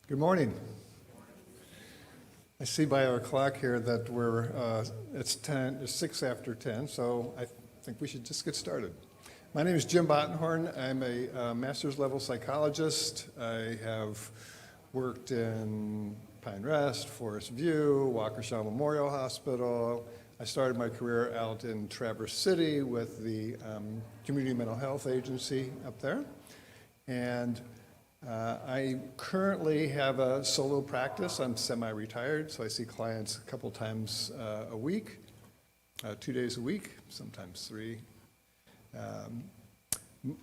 Good morning. I see by our clock here that it's 6 after 10, so I think we should just get started. My name is Jim Bottenhorn. I'm a master's level psychologist. I have worked in Pine Rest, Forest View, Waukesha Memorial Hospital. I started my career out in Traverse City with the Community Mental Health Agency up there. And I currently have a solo practice. I'm semi-retired, so I see clients a couple times a week, 2 days a week, sometimes 3.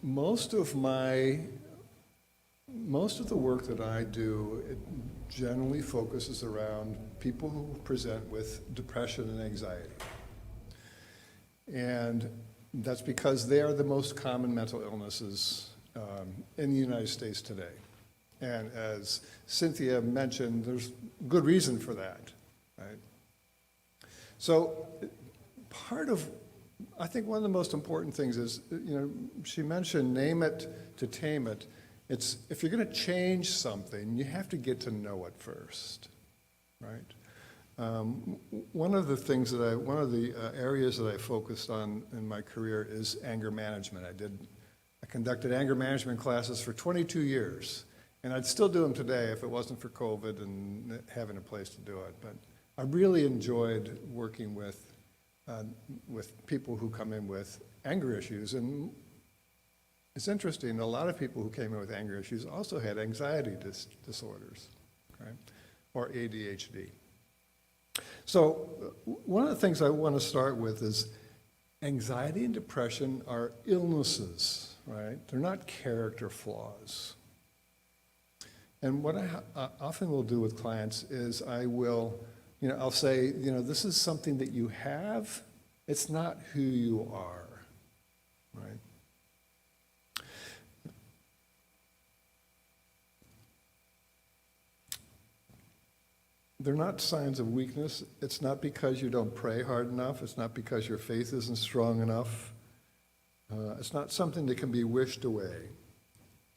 Most of the work that I do, it generally focuses around people who present with depression and anxiety. And that's because they are the most common mental illnesses in the United States today. And as Cynthia mentioned, there's good reason for that, right? So I think one of the most important things is, she mentioned name it to tame it. It's, if you're going to change something, you have to get to know it first, right? One of the areas that I focused on in my career is anger management. I conducted anger management classes for 22 years, and I'd still do them today if it wasn't for COVID and having a place to do it. But I really enjoyed working with people who come in with anger issues. And it's interesting, a lot of people who came in with anger issues also had anxiety disorders, okay, or ADHD. So one of the things I want to start with is anxiety and depression are illnesses, right? They're not character flaws. And what I often will do with clients is I'll say, this is something that you have, it's not who you are, right? They're not signs of weakness. It's not because you don't pray hard enough. It's not because your faith isn't strong enough. It's not something that can be wished away.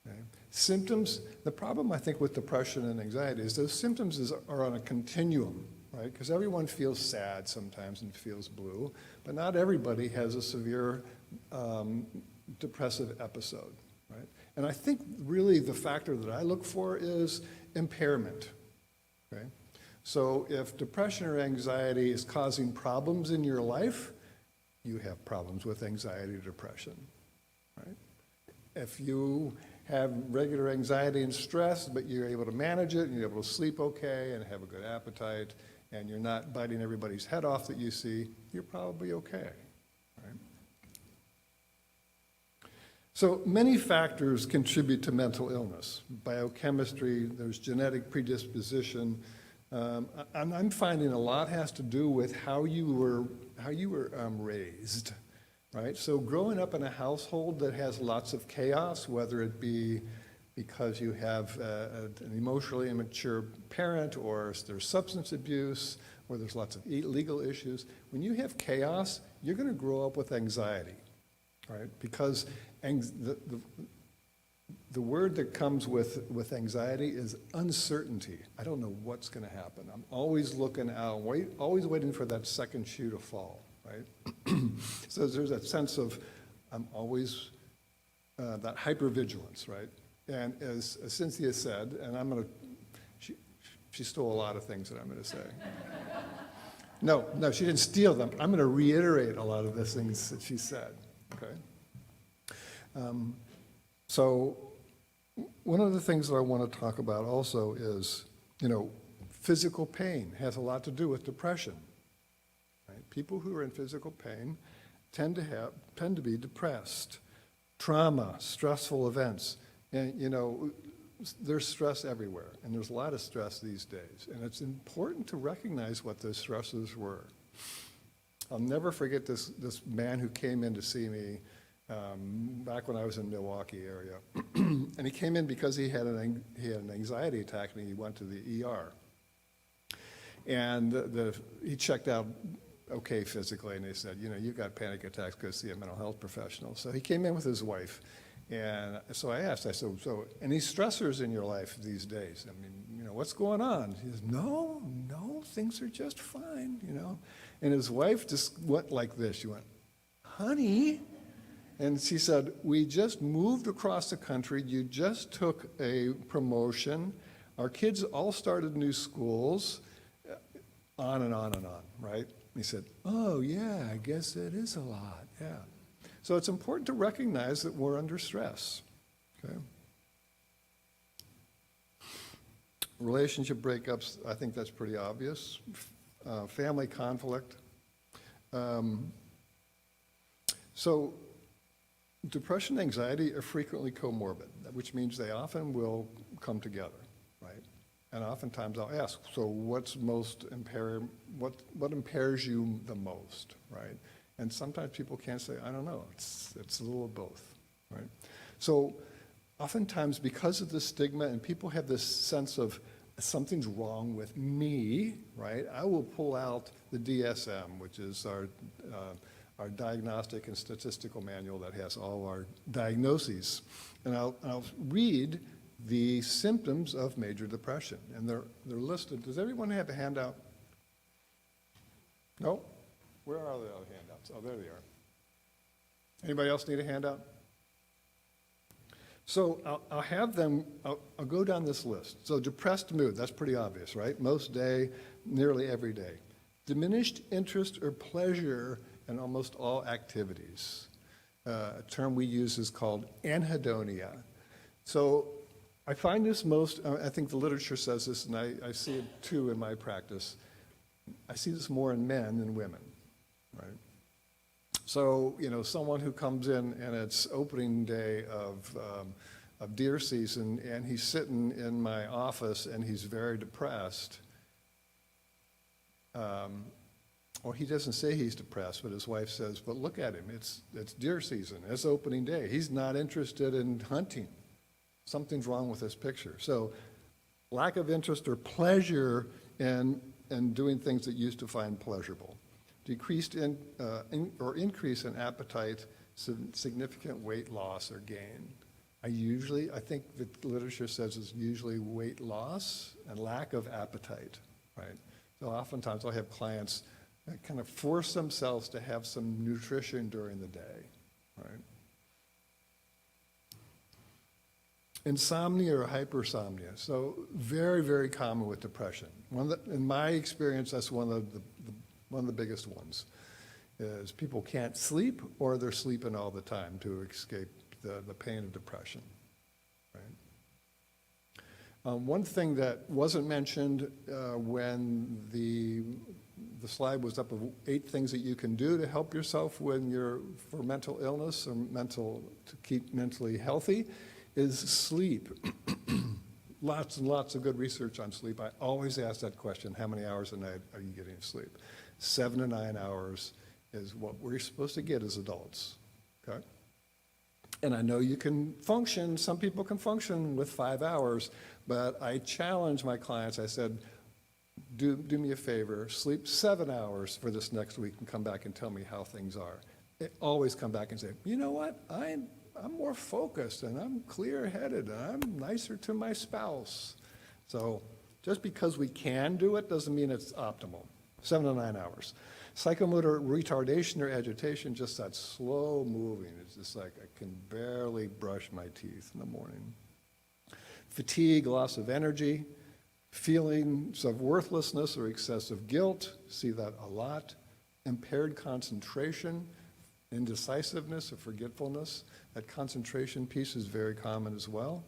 Okay? Symptoms, the problem I think with depression and anxiety is those symptoms are on a continuum, right? Because everyone feels sad sometimes and feels blue, but not everybody has a severe depressive episode, right? And I think really the factor that I look for is impairment, okay? So if depression or anxiety is causing problems in your life, you have problems with anxiety or depression, right? If you have regular anxiety and stress, but you're able to manage it, and you're able to sleep okay, and have a good appetite, and you're not biting everybody's head off that you see, you're probably okay, right? So many factors contribute to mental illness. Biochemistry, there's genetic predisposition. I'm finding a lot has to do with how you were raised, right? So growing up in a household that has lots of chaos, whether it be because you have an emotionally immature parent, or there's substance abuse, or there's lots of legal issues, when you have chaos, you're going to grow up with anxiety, right? Because the word that comes with anxiety is uncertainty. I don't know what's going to happen. I'm always looking out, always waiting for that second shoe to fall, right? So there's that sense of I'm always, that hypervigilance, right? And as Cynthia said, and she stole a lot of things that I'm going to say. No, she didn't steal them. I'm going to reiterate a lot of the things that she said, okay? So one of the things that I want to talk about also is, physical pain has a lot to do with depression. Right? People who are in physical pain tend to be depressed. Trauma, stressful events, and there's stress everywhere, and there's a lot of stress these days, and it's important to recognize what those stresses were. I'll never forget this man who came in to see me back when I was in Milwaukee area. And he came in because he had an anxiety attack, and he went to the ER. And he checked out okay physically, and they said, you've got panic attacks, go see a mental health professional. So he came in with his wife, And so I asked, I said, so any stressors in your life these days? I mean, what's going on? He says, no, things are just fine. And his wife just went like this. She went, honey. And she said, we just moved across the country. You just took a promotion. Our kids all started new schools, on and on and on, right? He said, oh, yeah, I guess it is a lot, yeah. So it's important to recognize that we're under stress, okay? Relationship breakups, I think that's pretty obvious. Family conflict. So depression and anxiety are frequently comorbid, which means they often will come together, right? And oftentimes I'll ask, so what impairs you the most, right? And sometimes people can't say, I don't know, it's a little of both, right? So oftentimes because of the stigma and people have this sense of something's wrong with me, right? I will pull out the DSM, which is our diagnostic and statistical manual that has all our diagnoses. And I'll read the symptoms of major depression. And they're listed. Does everyone have a handout? No? Where are the other handouts? Oh, there they are. Anybody else need a handout? So I'll have them, I'll go down this list. So depressed mood, that's pretty obvious, right? Most day, nearly every day. Diminished interest or pleasure in almost all activities. A term we use is called anhedonia. So I find this most, I think the literature says this, and I see it too in my practice. I see this more in men than women, right? So, someone who comes in and it's opening day of deer season and he's sitting in my office and he's very depressed, or he doesn't say he's depressed, but his wife says, but look at him, it's deer season, it's opening day. He's not interested in hunting. Something's wrong with this picture. So lack of interest or pleasure in doing things that you used to find pleasurable. Decreased or increase in appetite, significant weight loss or gain. I think the literature says it's usually weight loss and lack of appetite, right? So oftentimes I'll have clients that kind of force themselves to have some nutrition during the day, right? Insomnia or hypersomnia. So very, very common with depression. In my experience, that's one of the biggest ones, is people can't sleep or they're sleeping all the time to escape the pain of depression, right? One thing that wasn't mentioned when the slide was up of 8 things that you can do to help yourself for mental illness or to keep mentally healthy is sleep. Lots and lots of good research on sleep. I always ask that question, how many hours a night are you getting sleep? 7 to 9 hours is what we're supposed to get as adults, okay? And I know you can function, some people can function with 5 hours, but I challenge my clients. I said, do me a favor, sleep 7 hours for this next week and come back and tell me how things are. They always come back and say, you know what, I'm more focused and I'm clear-headed and I'm nicer to my spouse. So just because we can do it doesn't mean it's optimal. 7 to 9 hours. Psychomotor retardation or agitation, just that slow moving. It's just like I can barely brush my teeth in the morning. Fatigue, loss of energy, feelings of worthlessness or excessive guilt, see that a lot. Impaired concentration, indecisiveness or forgetfulness. That concentration piece is very common as well.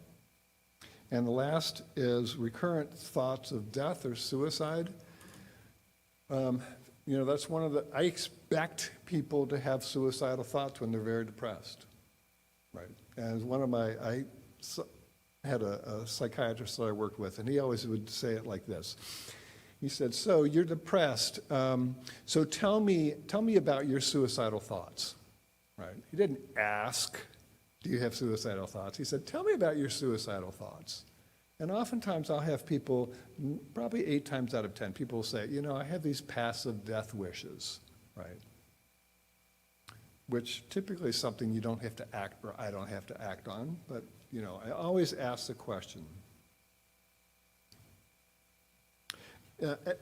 And the last is recurrent thoughts of death or suicide. That's I expect people to have suicidal thoughts when they're very depressed, right? And I had a psychiatrist that I worked with, and he always would say it like this. He said, so you're depressed, so tell me about your suicidal thoughts, right? He didn't ask, do you have suicidal thoughts? He said, tell me about your suicidal thoughts. And oftentimes I'll have people, probably 8 times out of 10, people say, I have these passive death wishes, right? which typically is something you don't have to act, or I don't have to act on, but I always ask the question.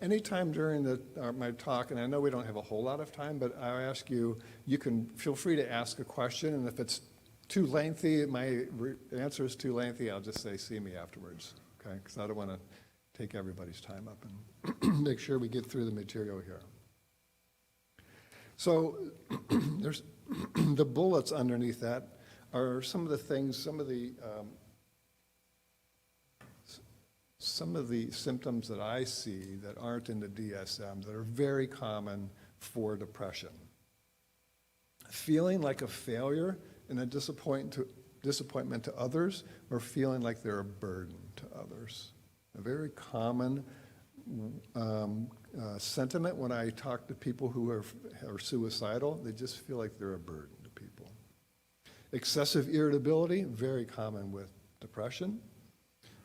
Anytime during my talk, and I know we don't have a whole lot of time, but I ask you, you can feel free to ask a question, and if it's too lengthy, my answer is too lengthy, I'll just say, see me afterwards, okay? Because I don't want to take everybody's time up and make sure we get through the material here. So there's the bullets underneath that are some of the things, some of the symptoms that I see that aren't in the DSM that are very common for depression. Feeling like a failure and a disappointment to others, or feeling like they're a burden to others. A very common sentiment when I talk to people who are suicidal. They just feel like they're a burden to people. Excessive irritability, very common with depression.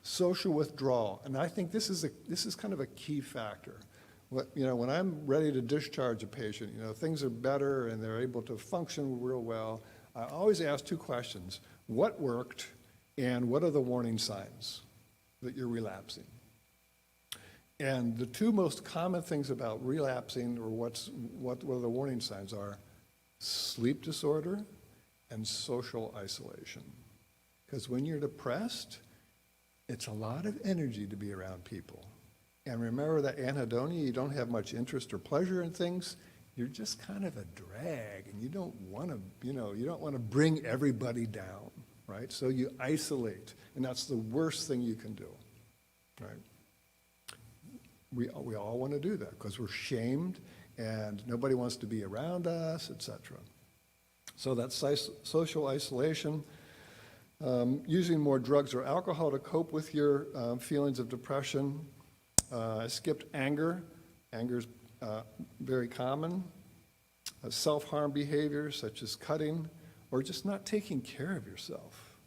Social withdrawal, and I think this is kind of a key factor. When I'm ready to discharge a patient, things are better and they're able to function real well, I always ask two questions. What worked, and what are the warning signs that you're relapsing? And the two most common things about relapsing, or what are the warning signs, are sleep disorder and social isolation. Because when you're depressed, it's a lot of energy to be around people. And remember that anhedonia, you don't have much interest or pleasure in things. You're just kind of a drag, and you don't want to bring everybody down, right? So you isolate, and that's the worst thing you can do, right? We all want to do that because we're shamed, and nobody wants to be around us, etc. So that's social isolation. Using more drugs or alcohol to cope with your feelings of depression. I skipped anger. Anger's very common. Self-harm behaviors such as cutting, or just not taking care of yourself.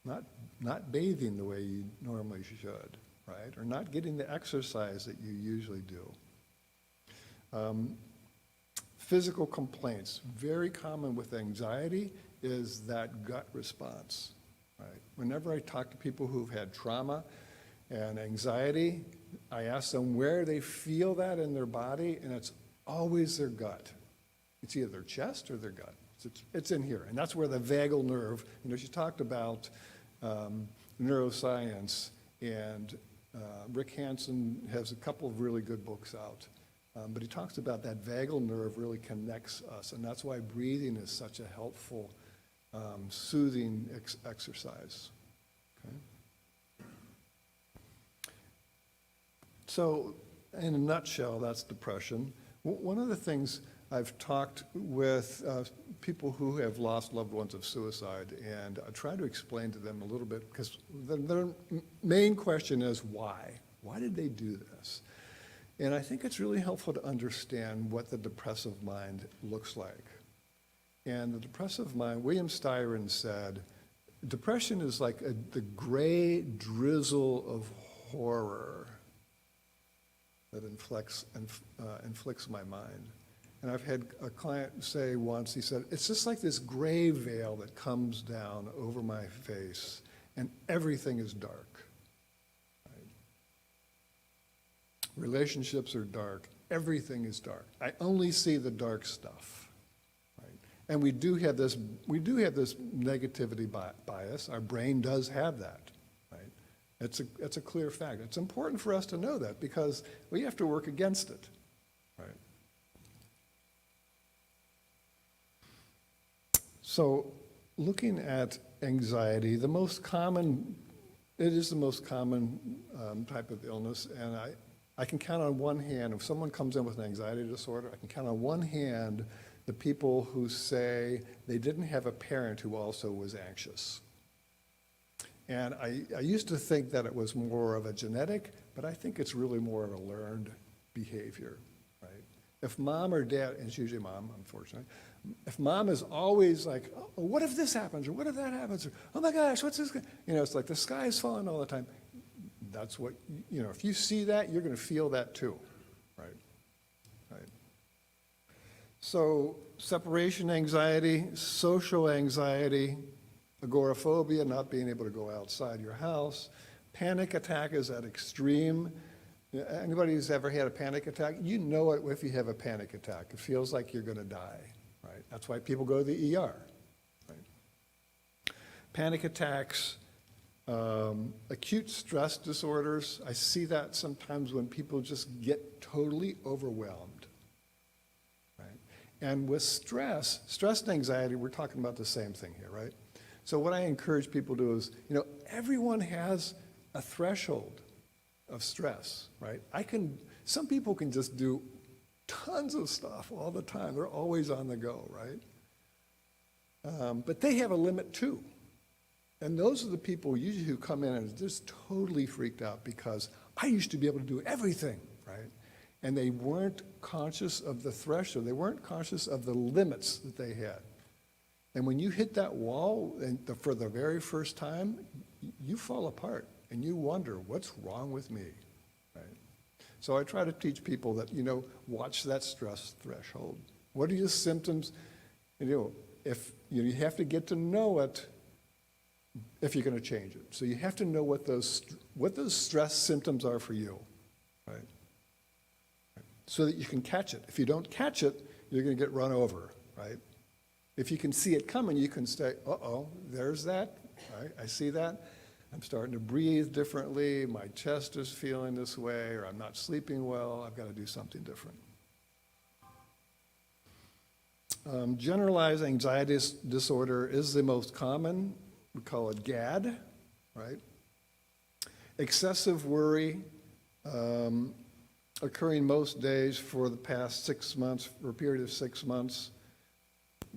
Right? Not bathing the way you normally should, right? Or not getting the exercise that you usually do. Physical complaints, very common with anxiety, is that gut response, right? Whenever I talk to people who've had trauma and anxiety, I ask them where they feel that in their body, and it's always their gut. It's either their chest or their gut. It's in here, and that's where the vagal nerve, she talked about neuroscience, and Rick Hansen has a couple of really good books out. But he talks about that vagal nerve really connects us, and that's why breathing is such a helpful, soothing exercise. Okay? So, in a nutshell, that's depression. One of the things I've talked with people who have lost loved ones of suicide, and I try to explain to them a little bit, because their main question is why? Why did they do this? And I think it's really helpful to understand what the depressive mind looks like. And the depressive mind, William Styron said, depression is like the gray drizzle of horror that inflicts my mind. And I've had a client say once, he said, it's just like this gray veil that comes down over my face, and everything is dark. Relationships are dark. Everything is dark. I only see the dark stuff, right? And we do have this negativity bias. Our brain does have that, right? It's a clear fact. It's important for us to know that because we have to work against it, right? So, looking at anxiety, it is the most common type of illness, and I can count on one hand, if someone comes in with an anxiety disorder, I can count on one hand the people who say they didn't have a parent who also was anxious. And I used to think that it was more of a genetic, but I think it's really more of a learned behavior, right? If mom or dad, and it's usually mom, unfortunately, if mom is always like, oh, what if this happens, or what if that happens, or oh my gosh, what's this? It's like the sky is falling all the time. That's what, if you see that, you're going to feel that too, right? So separation anxiety, social anxiety, agoraphobia, not being able to go outside your house. Panic attack is at extreme. Anybody who's ever had a panic attack, you know it if you have a panic attack. It feels like you're going to die, right? That's why people go to the ER, right? Panic attacks, acute stress disorders. I see that sometimes when people just get totally overwhelmed, right? And with stress and anxiety, we're talking about the same thing here, right? So what I encourage people to do is, everyone has a threshold of stress, right? Some people can just do tons of stuff all the time. They're always on the go, right? But they have a limit too. And those are the people usually who come in and are just totally freaked out because I used to be able to do everything, right? And they weren't conscious of the threshold. They weren't conscious of the limits that they had. And when you hit that wall for the very first time, you fall apart and you wonder, what's wrong with me, right? So I try to teach people that, watch that stress threshold. What are your symptoms? If you have to get to know it if you're going to change it. So you have to know what those stress symptoms are for you, right? So that you can catch it. If you don't catch it, you're going to get run over, right? If you can see it coming, you can say, uh-oh, there's that, right? I see that. I'm starting to breathe differently. My chest is feeling this way, or I'm not sleeping well. I've got to do something different. Generalized anxiety disorder is the most common. We call it GAD, right? Excessive worry, occurring most days for the past 6 months, for a period of 6 months.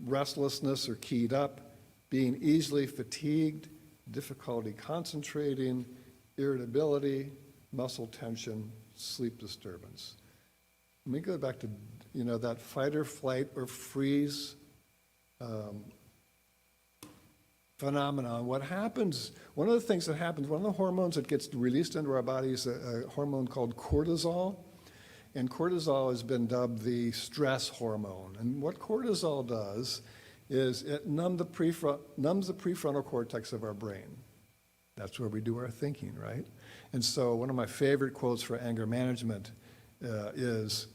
Restlessness or keyed up, being easily fatigued, difficulty concentrating, irritability, muscle tension, sleep disturbance. Let me go back to, that fight or flight or freeze phenomenon. What happens, one of the things that happens, one of the hormones that gets released into our body is a hormone called cortisol. And cortisol has been dubbed the stress hormone. And what cortisol does is it numbs the prefrontal cortex of our brain. That's where we do our thinking, right? And so one of my favorite quotes for anger management is,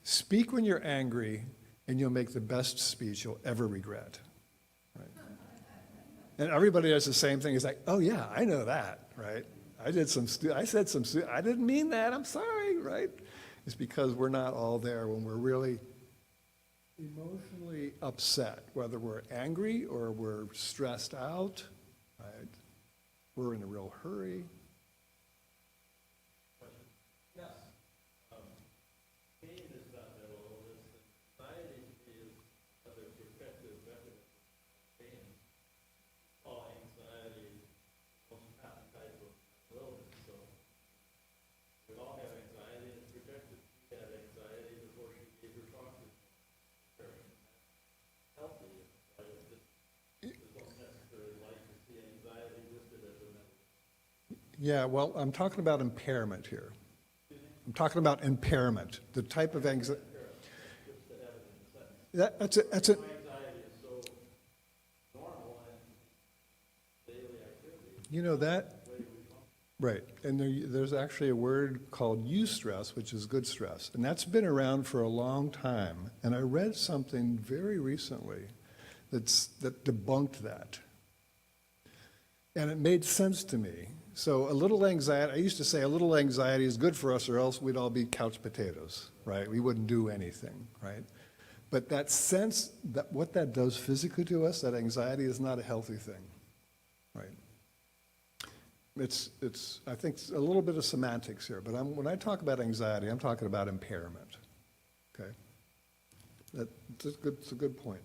speak when you're angry and you'll make the best speech you'll ever regret. Right? And everybody does the same thing. It's like, oh yeah, I know that, right? I said some, I didn't mean that, I'm sorry, right? It's because we're not all there when we're really emotionally upset, whether we're angry or we're stressed out, right? We're in a real hurry. Yes. Pain is not mental illness. Anxiety is another protective mechanism of pain. All anxiety is most common type of illness. So we all have anxiety and it's protected. She had anxiety before she gave her talk to her. Healthy. Just don't necessarily like to see anxiety listed as a mental. Yeah, well, I'm talking about impairment here. I'm talking about impairment, the type of anxiety. That's it. Anxiety is so normal in daily activity. That, right, and there's actually a word called eustress, which is good stress, and that's been around for a long time. And I read something very recently that debunked that. And it made sense to me. So a little anxiety, I used to say a little anxiety is good for us or else we'd all be couch potatoes, right? We wouldn't do anything, right? But that sense, that what that does physically to us, that anxiety is not a healthy thing, right? It's I think it's a little bit of semantics here, but when I talk about anxiety, I'm talking about impairment, okay? It's a good point.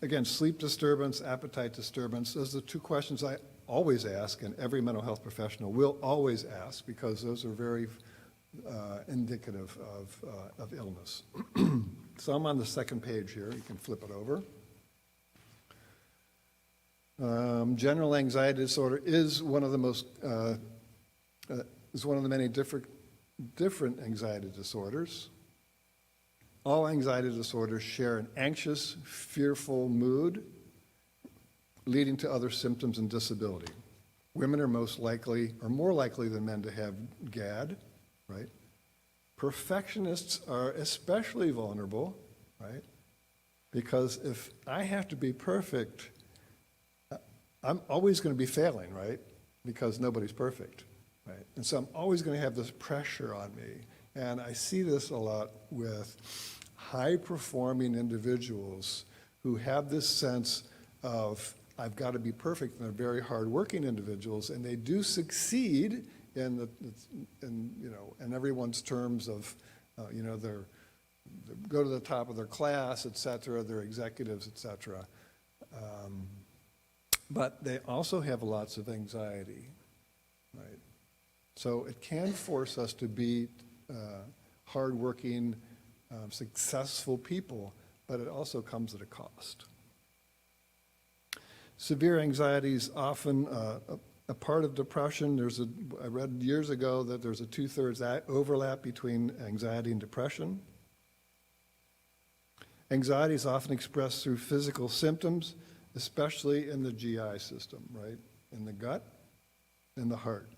Again, sleep disturbance, appetite disturbance, those are the two questions I always ask, and every mental health professional will always ask, because those are very indicative of illness. So I'm on the second page here. You can flip it over. General anxiety disorder is one of the most is one of the many different anxiety disorders. All anxiety disorders share an anxious, fearful mood leading to other symptoms and disability. Women are more likely than men to have GAD, right? Perfectionists are especially vulnerable, right? Because if I have to be perfect, I'm always going to be failing, right? Because nobody's perfect, right? And so I'm always going to have this pressure on me. And I see this a lot with high-performing individuals who have this sense of, I've got to be perfect, and they're very hard-working individuals, and they do succeed in everyone's terms of, they go to the top of their class, et cetera, they're executives, et cetera. But they also have lots of anxiety, right? So it can force us to be hardworking, successful people, but it also comes at a cost. Severe anxiety is often a part of depression. I read years ago that there's a 2/3 overlap between anxiety and depression. Anxiety is often expressed through physical symptoms, especially in the GI system, right? In the gut, in the heart.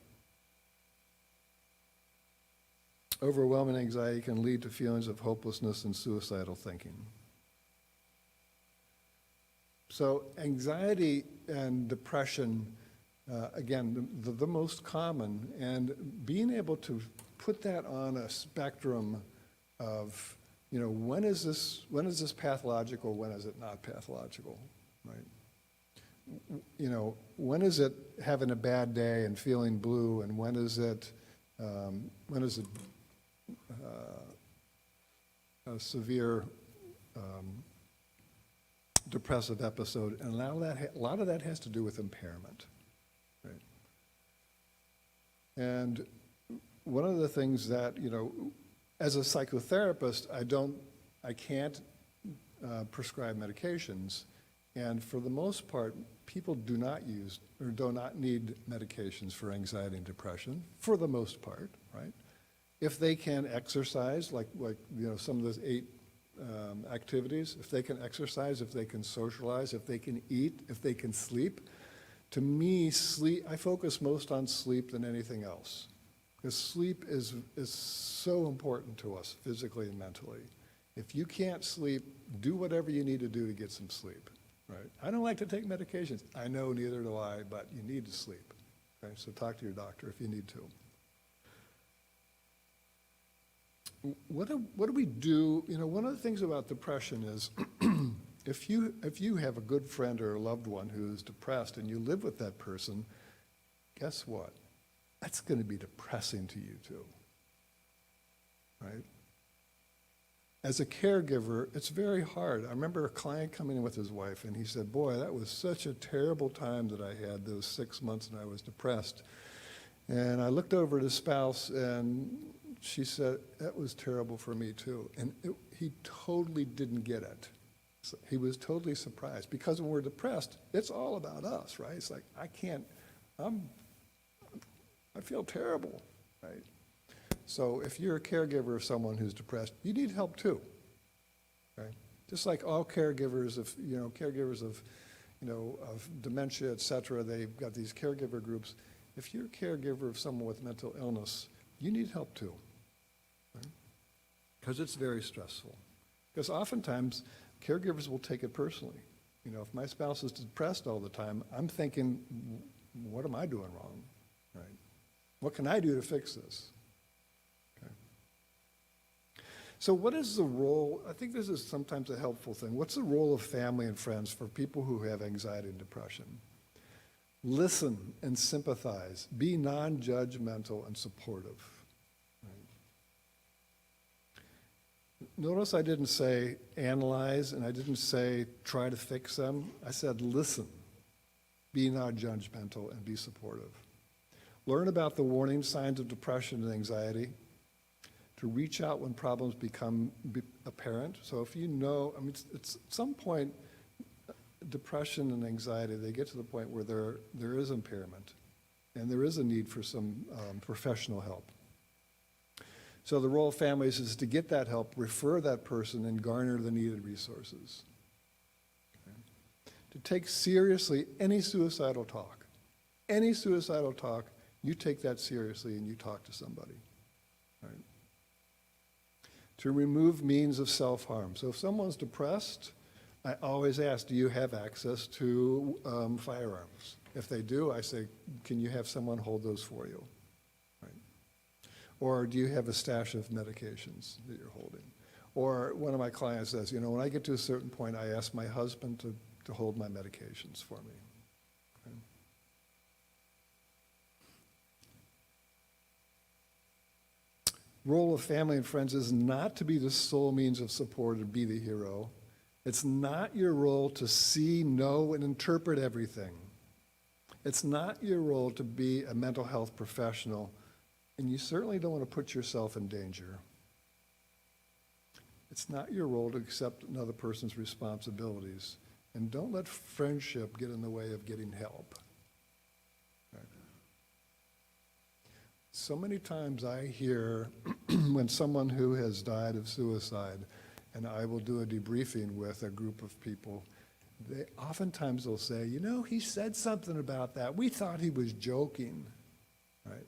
Overwhelming anxiety can lead to feelings of hopelessness and suicidal thinking. So anxiety and depression, again, the most common, and being able to put that on a spectrum of, when is this pathological, when is it not pathological, right? When is it having a bad day and feeling blue, and when is it a severe depressive episode, and a lot of that has to do with impairment, right? And one of the things that, as a psychotherapist, I can't prescribe medications, and for the most part, people do not use or do not need medications for anxiety and depression, for the most part, right? If they can exercise, like some of those 8 activities, if they can exercise, if they can socialize, if they can eat, if they can sleep. To me, I focus most on sleep than anything else. Because sleep is so important to us, physically and mentally. If you can't sleep, do whatever you need to do to get some sleep, right? I don't like to take medications. I know, neither do I, but you need to sleep. Okay, so talk to your doctor if you need to. What do we do? One of the things about depression is if you have a good friend or a loved one who's depressed and you live with that person, guess what? That's going to be depressing to you too, right? As a caregiver, it's very hard. I remember a client coming in with his wife, and he said, boy, that was such a terrible time that I had those 6 months and I was depressed. And I looked over at his spouse, and she said, that was terrible for me too. And he totally didn't get it. So he was totally surprised, because when we're depressed, it's all about us, right? It's like, I feel terrible, right? So if you're a caregiver of someone who's depressed, you need help too, right? Just like all caregivers of dementia, et cetera, they've got these caregiver groups. If you're a caregiver of someone with mental illness, you need help too, right? Because it's very stressful. Because oftentimes, caregivers will take it personally. If my spouse is depressed all the time, I'm thinking, what am I doing wrong, right? What can I do to fix this? Okay. So what is the role? I think this is sometimes a helpful thing. What's the role of family and friends for people who have anxiety and depression? Listen and sympathize. Be non-judgmental and supportive. Right? Notice I didn't say analyze, and I didn't say try to fix them. I said listen. Be non-judgmental and be supportive. Learn about the warning signs of depression and anxiety. To reach out when problems become apparent. So if it's at some point, depression and anxiety, they get to the point where there is impairment, and there is a need for some professional help. So the role of families is to get that help, refer that person, and garner the needed resources. Okay. To take seriously any suicidal talk. Any suicidal talk, you take that seriously and you talk to somebody. Right? To remove means of self-harm. So if someone's depressed, I always ask, do you have access to firearms? If they do, I say, can you have someone hold those for you? Right? Or do you have a stash of medications that you're holding? Or one of my clients says, you know, when I get to a certain point, I ask my husband to hold my medications for me. Okay? Role of family and friends is not to be the sole means of support or be the hero. It's not your role to see, know, and interpret everything. It's not your role to be a mental health professional, and you certainly don't want to put yourself in danger. It's not your role to accept another person's responsibilities, and don't let friendship get in the way of getting help. Right? So many times I hear when someone who has died of suicide, and I will do a debriefing with a group of people, oftentimes they'll say, you know, he said something about that. We thought he was joking, right?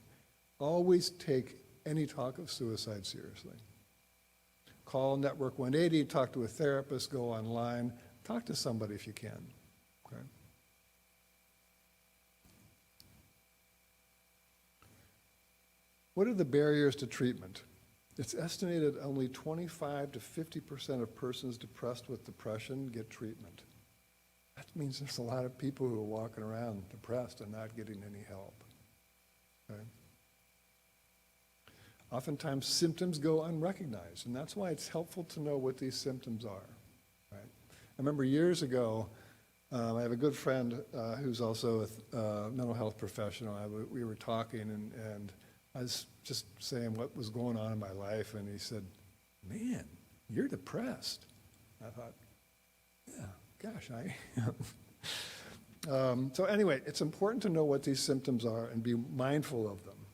Always take any talk of suicide seriously. Call Network 180, talk to a therapist, go online, talk to somebody if you can, okay? What are the barriers to treatment? It's estimated only 25 to 50% of persons depressed with depression get treatment. That means there's a lot of people who are walking around depressed and not getting any help. Okay? Oftentimes symptoms go unrecognized, and that's why it's helpful to know what these symptoms are. Right? I remember years ago, I have a good friend who's also a mental health professional. We were talking, and I was just saying what was going on in my life, and he said, man, you're depressed. I thought, yeah, gosh, I am. So anyway, it's important to know what these symptoms are and be mindful of them.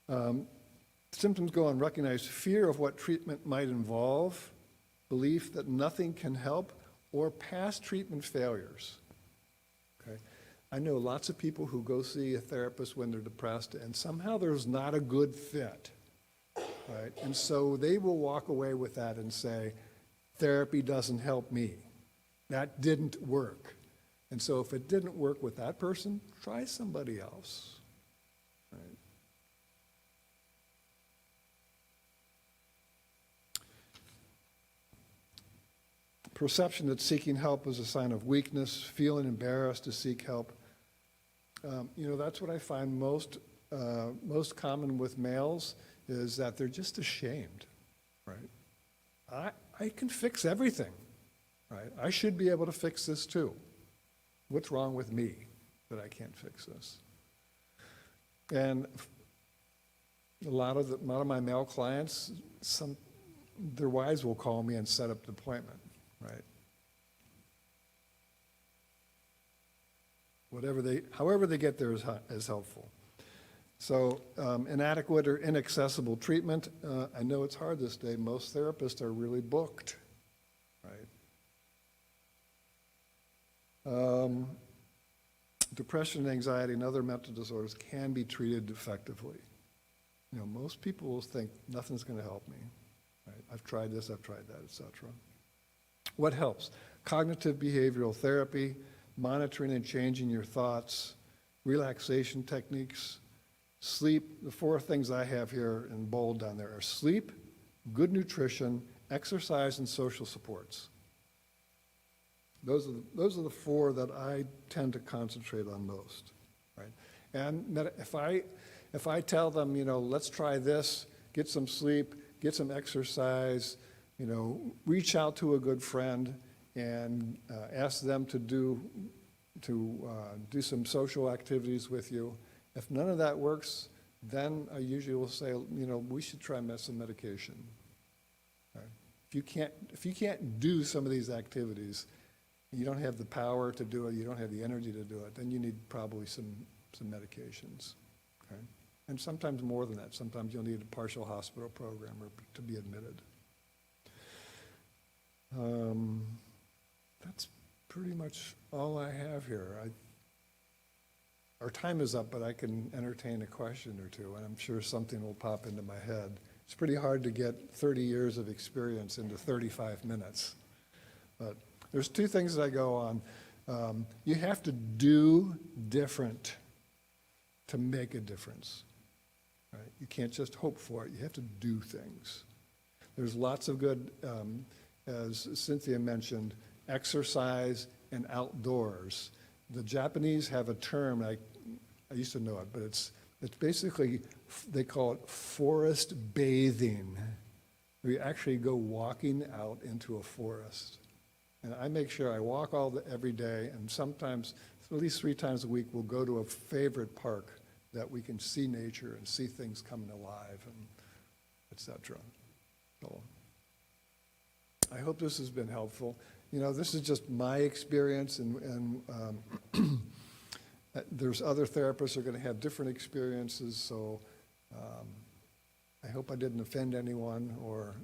Right? Symptoms go unrecognized: fear of what treatment might involve, belief that nothing can help, or past treatment failures. Okay? I know lots of people who go see a therapist when they're depressed, and somehow there's not a good fit, right? And so they will walk away with that and say, therapy doesn't help me. That didn't work. And so if it didn't work with that person, try somebody else, right? Perception that seeking help is a sign of weakness, feeling embarrassed to seek help. You know, that's what I find most common with males, is that they're just ashamed, right? I can fix everything, right? I should be able to fix this too. What's wrong with me that I can't fix this? And a lot of my male clients, their wives will call me and set up an appointment, right? However they get there is helpful. So inadequate or inaccessible treatment. I know it's hard this day. Most therapists are really booked, right? Depression and anxiety and other mental disorders can be treated effectively. You know, most people will think nothing's going to help me. Right? I've tried this, I've tried that, etc. What helps? Cognitive behavioral therapy, monitoring and changing your thoughts, relaxation techniques, sleep. The four things I have here in bold down there are sleep, good nutrition, exercise, and social supports. Those are the four that I tend to concentrate on most, right? And if I tell them, you know, let's try this, get some sleep, get some exercise, you know, reach out to a good friend and ask them to do some social activities with you. If none of that works, then I usually will say, you know, we should try some medication. Right? If you can't do some of these activities, you don't have the power to do it, you don't have the energy to do it, then you need probably some medications. Okay? And sometimes more than that. Sometimes you'll need a partial hospital program or to be admitted. That's pretty much all I have here. Our time is up, but I can entertain a question or two, and I'm sure something will pop into my head. It's pretty hard to get 30 years of experience into 35 minutes. But there's two things that I go on. You have to do different to make a difference. Right? You can't just hope for it. You have to do things. There's lots of good, as Cynthia mentioned, exercise and outdoors. The Japanese have a term, I used to know it, but it's basically, they call it forest bathing. We actually go walking out into a forest. And I make sure I walk every day, and sometimes, at least 3 times a week, we'll go to a favorite park that we can see nature and see things coming alive, and et cetera. So I hope this has been helpful. You know, this is just my experience, and there's other therapists who are going to have different experiences, so I hope I didn't offend anyone or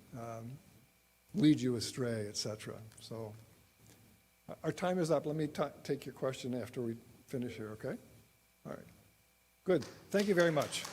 lead you astray, et cetera. So our time is up. Let me take your question after we finish here, okay? All right. Good. Thank you very much.